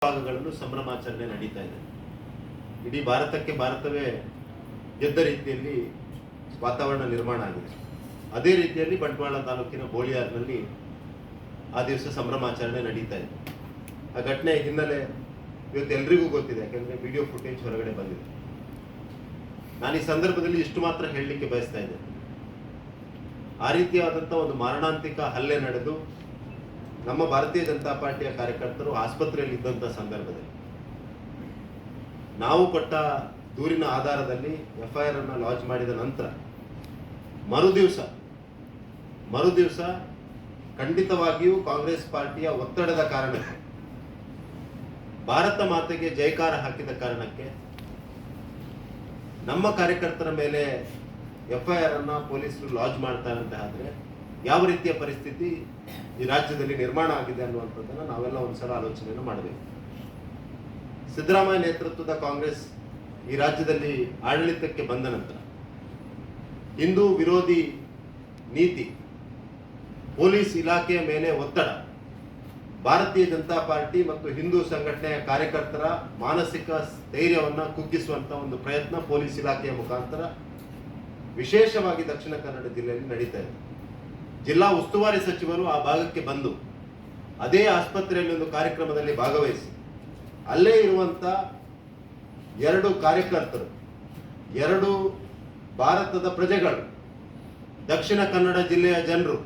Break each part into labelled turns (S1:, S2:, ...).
S1: ಭಾಗಗಳಲ್ಲೂ ಸಂಭ್ರಮಾಚರಣೆ ನಡೀತಾ ಇದೆ. ಇಡೀ ಭಾರತವೇ ಗೆದ್ದ ರೀತಿಯಲ್ಲಿ ವಾತಾವರಣ ನಿರ್ಮಾಣ ಆಗಿದೆ. ಅದೇ ರೀತಿಯಲ್ಲಿ ಬಂಟ್ವಾಳ ತಾಲೂಕಿನ ಬೋಳಿಯಾರ್ನಲ್ಲಿ ಆ ದಿವಸ ಸಂಭ್ರಮಾಚರಣೆ ನಡೀತಾ ಇದೆ. ಆ ಘಟನೆ ಹಿನ್ನೆಲೆ ಇವತ್ತು ಎಲ್ರಿಗೂ ಗೊತ್ತಿದೆ, ಯಾಕೆಂದ್ರೆ ವಿಡಿಯೋ ಫುಟೇಜ್ ಹೊರಗಡೆ ಬಂದಿದೆ. ನಾನು ಈ ಸಂದರ್ಭದಲ್ಲಿ ಇಷ್ಟು ಮಾತ್ರ ಹೇಳಲಿಕ್ಕೆ ಬಯಸ್ತಾ ಇದ್ದೇನೆ. ಆ ರೀತಿಯಾದಂಥ ಒಂದು ಮಾರಣಾಂತಿಕ ಹಲ್ಲೆ ನಡೆದು ನಮ್ಮ ಭಾರತೀಯ ಜನತಾ ಪಾರ್ಟಿಯ ಕಾರ್ಯಕರ್ತರು ಆಸ್ಪತ್ರೆಯಲ್ಲಿ ಇದ್ದಂಥ ಸಂದರ್ಭದಲ್ಲಿ ನಾವು ಕೊಟ್ಟ ದೂರಿನ ಆಧಾರದಲ್ಲಿ FIR ಅನ್ನು ಲಾಂಚ್ ಮಾಡಿದ ನಂತರ ಮರುದಿವಸ ಖಂಡಿತವಾಗಿಯೂ ಕಾಂಗ್ರೆಸ್ ಪಾರ್ಟಿಯ ಒತ್ತಡದ ಕಾರಣಕ್ಕೆ, ಭಾರತ ಮಾತೆಗೆ ಜೈಕಾರ ಹಾಕಿದ ಕಾರಣಕ್ಕೆ ನಮ್ಮ ಕಾರ್ಯಕರ್ತರ ಮೇಲೆ FIR ಅನ್ನ ಪೊಲೀಸರು ಲಾಂಚ್ ಮಾಡ್ತಾರೆ ಅಂತ ಆದ್ರೆ ಯಾವ ರೀತಿಯ ಪರಿಸ್ಥಿತಿ ಈ ರಾಜ್ಯದಲ್ಲಿ ನಿರ್ಮಾಣ ಆಗಿದೆ ಅನ್ನುವಂಥದ್ದನ್ನು ನಾವೆಲ್ಲ ಒಂದ್ಸಲ ಆಲೋಚನೆಯನ್ನು ಮಾಡಬೇಕು. ಸಿದ್ದರಾಮಯ್ಯ ನೇತೃತ್ವದ ಕಾಂಗ್ರೆಸ್ ಈ ರಾಜ್ಯದಲ್ಲಿ ಆಡಳಿತಕ್ಕೆ ಬಂದ ನಂತರ ಹಿಂದೂ ವಿರೋಧಿ ನೀತಿ, ಪೊಲೀಸ್ ಇಲಾಖೆಯ ಮೇಲೆ ಒತ್ತಡ, ಭಾರತೀಯ ಜನತಾ ಪಾರ್ಟಿ ಮತ್ತು ಹಿಂದೂ ಸಂಘಟನೆಯ ಕಾರ್ಯಕರ್ತರ ಮಾನಸಿಕ ಸ್ಥೈರ್ಯವನ್ನು ಕುಗ್ಗಿಸುವಂತ ಒಂದು ಪ್ರಯತ್ನ ಪೊಲೀಸ್ ಇಲಾಖೆಯ ಮುಖಾಂತರ ವಿಶೇಷವಾಗಿ ದಕ್ಷಿಣ ಕನ್ನಡ ಜಿಲ್ಲೆಯಲ್ಲಿ ನಡೀತಾ ಇದೆ. ಜಿಲ್ಲಾ ಉಸ್ತುವಾರಿ ಸಚಿವರು ಆ ಭಾಗಕ್ಕೆ ಬಂದು ಅದೇ ಆಸ್ಪತ್ರೆಯಲ್ಲಿ ಒಂದು ಕಾರ್ಯಕ್ರಮದಲ್ಲಿ ಭಾಗವಹಿಸಿ ಅಲ್ಲೇ ಇರುವಂತ 2 ಕಾರ್ಯಕರ್ತರು, 2 ಭಾರತದ ಪ್ರಜೆಗಳು, ದಕ್ಷಿಣ ಕನ್ನಡ ಜಿಲ್ಲೆಯ ಜನರು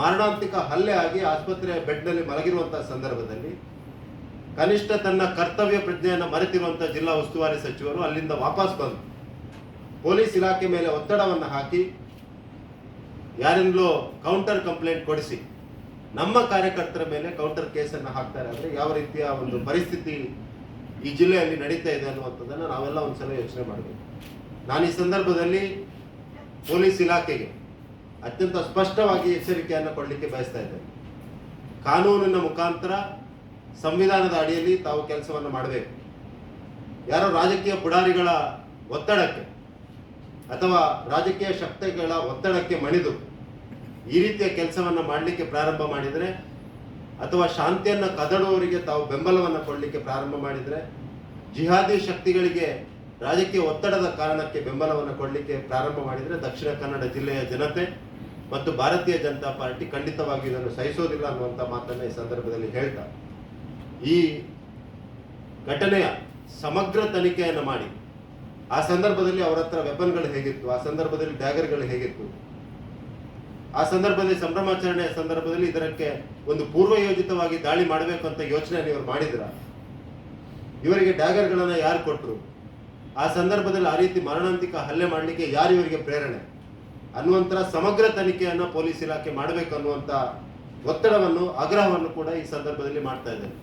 S1: ಮಾರಣಾಂತಿಕ ಹಲ್ಲೆ ಆಗಿ ಆಸ್ಪತ್ರೆಯ ಬೆಡ್ನಲ್ಲಿ ಮಲಗಿರುವಂತಹ ಸಂದರ್ಭದಲ್ಲಿ ಕನಿಷ್ಠ ತನ್ನ ಕರ್ತವ್ಯ ಪ್ರಜ್ಞೆಯನ್ನು ಮರೆತಿರುವಂತಹ ಜಿಲ್ಲಾ ಉಸ್ತುವಾರಿ ಸಚಿವರು ಅಲ್ಲಿಂದ ವಾಪಸ್ ಬಂದು ಪೊಲೀಸ್ ಇಲಾಖೆ ಮೇಲೆ ಒತ್ತಡವನ್ನು ಹಾಕಿ ಯಾರಿಂದಲೋ ಕೌಂಟರ್ ಕಂಪ್ಲೇಂಟ್ ಕೊಡಿಸಿ ನಮ್ಮ ಕಾರ್ಯಕರ್ತರ ಮೇಲೆ ಕೌಂಟರ್ ಕೇಸನ್ನು ಹಾಕ್ತಾರೆ. ಅಂದರೆ ಯಾವ ರೀತಿಯ ಒಂದು ಪರಿಸ್ಥಿತಿ ಈ ಜಿಲ್ಲೆಯಲ್ಲಿ ನಡೀತಾ ಇದೆ ಅನ್ನುವಂಥದ್ದನ್ನು ನಾವೆಲ್ಲ ಒಂದ್ಸಲ ಯೋಚನೆ ಮಾಡಬೇಕು. ನಾನು ಈ ಸಂದರ್ಭದಲ್ಲಿ ಪೊಲೀಸ್ ಇಲಾಖೆಗೆ ಅತ್ಯಂತ ಸ್ಪಷ್ಟವಾಗಿ ಎಚ್ಚರಿಕೆಯನ್ನು ಕೊಡಲಿಕ್ಕೆ ಬಯಸ್ತಾ ಇದ್ದೇನೆ. ಕಾನೂನಿನ ಮುಖಾಂತರ ಸಂವಿಧಾನದ ಅಡಿಯಲ್ಲಿ ತಾವು ಕೆಲಸವನ್ನು ಮಾಡಬೇಕು. ಯಾರೋ ರಾಜಕೀಯ ಪುಡಾರಿಗಳ ಒತ್ತಡಕ್ಕೆ ಅಥವಾ ರಾಜಕೀಯ ಶಕ್ತಿಗಳ ಒತ್ತಡಕ್ಕೆ ಮಣಿದು ಈ ರೀತಿಯ ಕೆಲಸವನ್ನು ಮಾಡಲಿಕ್ಕೆ ಪ್ರಾರಂಭ ಮಾಡಿದರೆ ಅಥವಾ ಶಾಂತಿಯನ್ನು ಕದಡುವವರಿಗೆ ತಾವು ಬೆಂಬಲವನ್ನು ಕೊಡಲಿಕ್ಕೆ ಪ್ರಾರಂಭ ಮಾಡಿದರೆ, ಜಿಹಾದಿ ಶಕ್ತಿಗಳಿಗೆ ರಾಜಕೀಯ ಒತ್ತಡದ ಕಾರಣಕ್ಕೆ ಬೆಂಬಲವನ್ನು ಕೊಡಲಿಕ್ಕೆ ಪ್ರಾರಂಭ ಮಾಡಿದರೆ ದಕ್ಷಿಣ ಕನ್ನಡ ಜಿಲ್ಲೆಯ ಜನತೆ ಮತ್ತು ಭಾರತೀಯ ಜನತಾ ಪಾರ್ಟಿ ಖಂಡಿತವಾಗಿ ಇದನ್ನು ಸಹಿಸೋದಿಲ್ಲ ಅನ್ನುವಂಥ ಮಾತನ್ನು ಈ ಸಂದರ್ಭದಲ್ಲಿ ಹೇಳ್ತಾ, ಈ ಘಟನೆಯ ಸಮಗ್ರ ತನಿಖೆಯನ್ನು ಮಾಡಿ ಆ ಸಂದರ್ಭದಲ್ಲಿ ಅವರ ಹತ್ರ ವೆಪನ್ಗಳು ಹೇಗಿತ್ತು, ಆ ಸಂದರ್ಭದಲ್ಲಿ ಡ್ಯಾಗರ್ಗಳು ಹೇಗಿತ್ತು, ಆ ಸಂದರ್ಭದಲ್ಲಿ ಸಂಭ್ರಮಾಚರಣೆಯ ಸಂದರ್ಭದಲ್ಲಿ ಇದಕ್ಕೆ ಒಂದು ಪೂರ್ವಯೋಜಿತವಾಗಿ ದಾಳಿ ಮಾಡಬೇಕು ಅಂತ ಯೋಚನೆಯನ್ನು ಇವರು ಮಾಡಿದ್ರ, ಇವರಿಗೆ ಡ್ಯಾಗರ್ಗಳನ್ನು ಯಾರು ಕೊಟ್ಟರು, ಆ ಸಂದರ್ಭದಲ್ಲಿ ಆ ರೀತಿ ಮಾರಣಾಂತಿಕ ಹಲ್ಲೆ ಮಾಡಲಿಕ್ಕೆ ಯಾರು ಇವರಿಗೆ ಪ್ರೇರಣೆ ಅನ್ನುವಂಥ ಸಮಗ್ರ ತನಿಖೆಯನ್ನು ಪೊಲೀಸ್ ಇಲಾಖೆ ಮಾಡಬೇಕು ಅನ್ನುವಂಥ ಒತ್ತಡವನ್ನು, ಆಗ್ರಹವನ್ನು ಕೂಡ ಈ ಸಂದರ್ಭದಲ್ಲಿ ಮಾಡ್ತಾ ಇದ್ದಾರೆ.